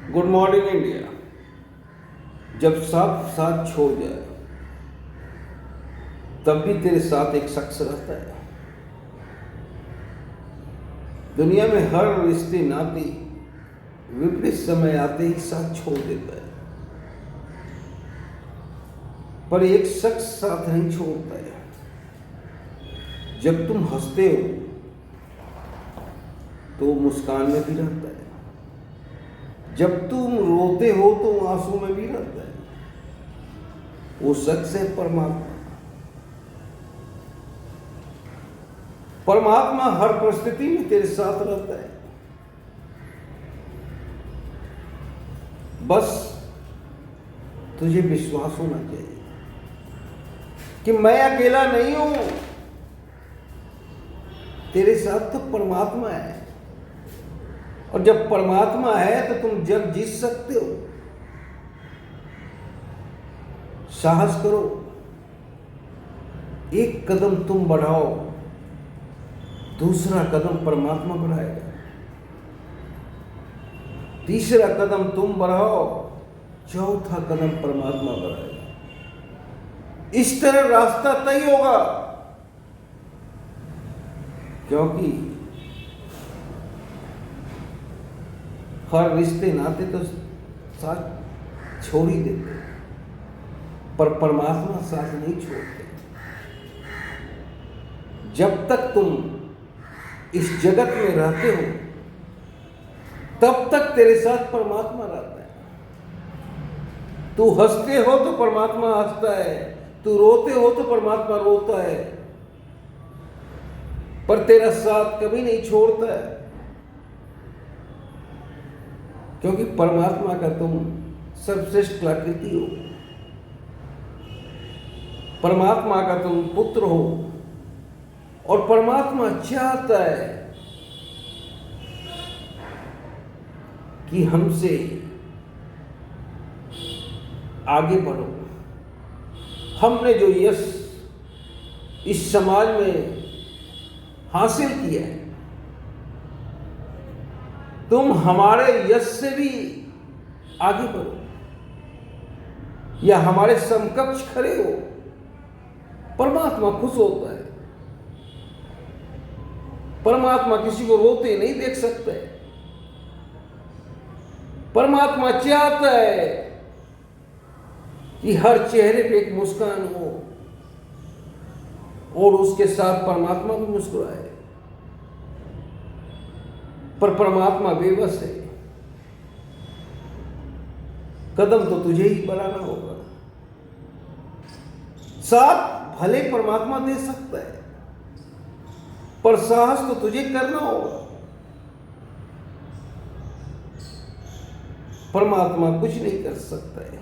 Good morning India. जब सब साथ छोड़ जाए तब भी तेरे साथ एक शख्स रहता है। दुनिया में हर रिश्ते नाते विपरीत समय आते ही साथ छोड़ देता है, पर एक शख्स साथ नहीं छोड़ता है। जब तुम हंसते हो तो मुस्कान में भी रहता है, जब तुम रोते हो तो आंसू में भी रहता है। वो शख्स है परमात्मा। परमात्मा हर परिस्थिति में तेरे साथ रहता है। बस तुझे विश्वास होना चाहिए कि मैं अकेला नहीं हूं, तेरे साथ तो परमात्मा है। और जब परमात्मा है तो तुम जग जीत सकते हो। साहस करो, एक कदम तुम बढ़ाओ, दूसरा कदम परमात्मा बढ़ाएगा, तीसरा कदम तुम बढ़ाओ, चौथा कदम परमात्मा बढ़ाएगा। इस तरह रास्ता तय होगा, क्योंकि हर रिश्ते नाते तो साथ छोड़ ही देते, पर परमात्मा साथ नहीं छोड़ते। जब तक तुम इस जगत में रहते हो तब तक तेरे साथ परमात्मा रहता है। तू हंसते हो तो परमात्मा हंसता है, तू रोते हो तो परमात्मा रोता है, पर तेरा साथ कभी नहीं छोड़ता है, क्योंकि परमात्मा का तुम सर्वश्रेष्ठ कलाकृति हो। परमात्मा का तुम पुत्र हो और परमात्मा चाहता है कि हमसे आगे बढ़ो। हमने जो यश इस समाज में हासिल किया है, तुम हमारे यश से भी आगे बढ़ो या हमारे समकक्ष खड़े हो। परमात्मा खुश होता है। परमात्मा किसी को रोते नहीं देख सकते। परमात्मा चाहता है कि हर चेहरे पे एक मुस्कान हो और उसके साथ परमात्मा भी मुस्कुराए, पर परमात्मा बेबस है। कदम तो तुझे ही बढ़ाना होगा। साथ भले परमात्मा दे सकता है, पर साहस तो तुझे करना होगा। परमात्मा कुछ नहीं कर सकता है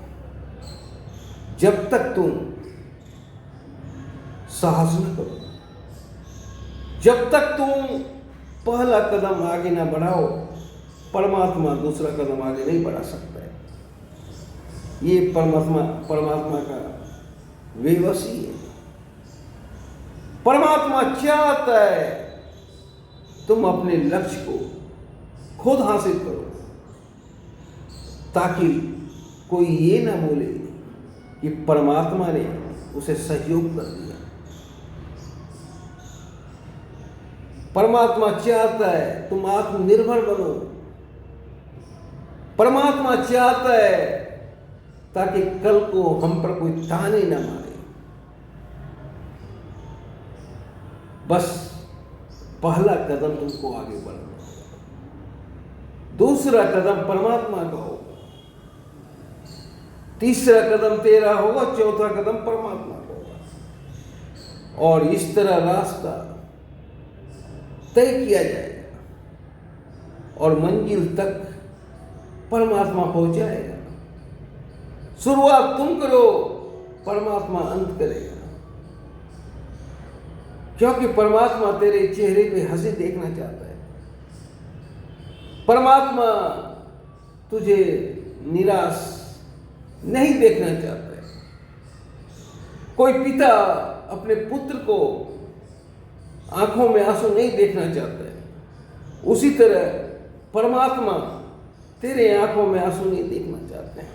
जब तक तुम साहस न करो, जब तक तुम पहला कदम आगे ना बढ़ाओ। परमात्मा दूसरा कदम आगे नहीं बढ़ा सकता है। ये परमात्मा का बेबसी है। परमात्मा चाहता है तुम अपने लक्ष्य को खुद हासिल करो, ताकि कोई ये ना बोले कि परमात्मा ने उसे सहयोग कर दिया। परमात्मा चाहता है तुम आत्मनिर्भर बनो। परमात्मा चाहता है ताकि कल को हम पर कोई ताने न मारे। बस पहला कदम तुमको आगे बढ़ना होगा, दूसरा कदम परमात्मा का होगा, तीसरा कदम तेरा होगा, चौथा कदम परमात्मा का होगा। और इस तरह रास्ता तय किया जाएगा और मंजिल तक परमात्मा पहुंचाएगा। शुरुआत तुम करो, परमात्मा अंत करेगा, क्योंकि परमात्मा तेरे चेहरे पे हंसी देखना चाहता है। परमात्मा तुझे निराश नहीं देखना चाहता है। कोई पिता अपने पुत्र को आंखों में आंसू नहीं देखना चाहता है। उसी तरह परमात्मा तेरे आंखों में आंसू नहीं देखना चाहते हैं,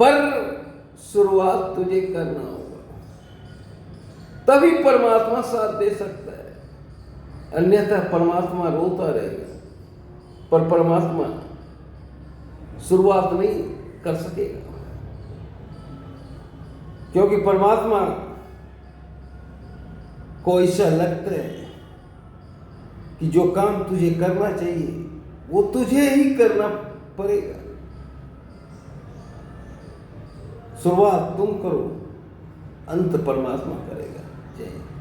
पर शुरुआत तुझे करना होगा, तभी परमात्मा साथ दे सकता है। अन्यथा परमात्मा रोता रहेगा, पर परमात्मा शुरुआत नहीं कर सकेगा, क्योंकि परमात्मा को ऐसा लगता है कि जो काम तुझे करना चाहिए वो तुझे ही करना पड़ेगा। शुरुआत तुम करो, अंत परमात्मा करेगा। जय हिंद।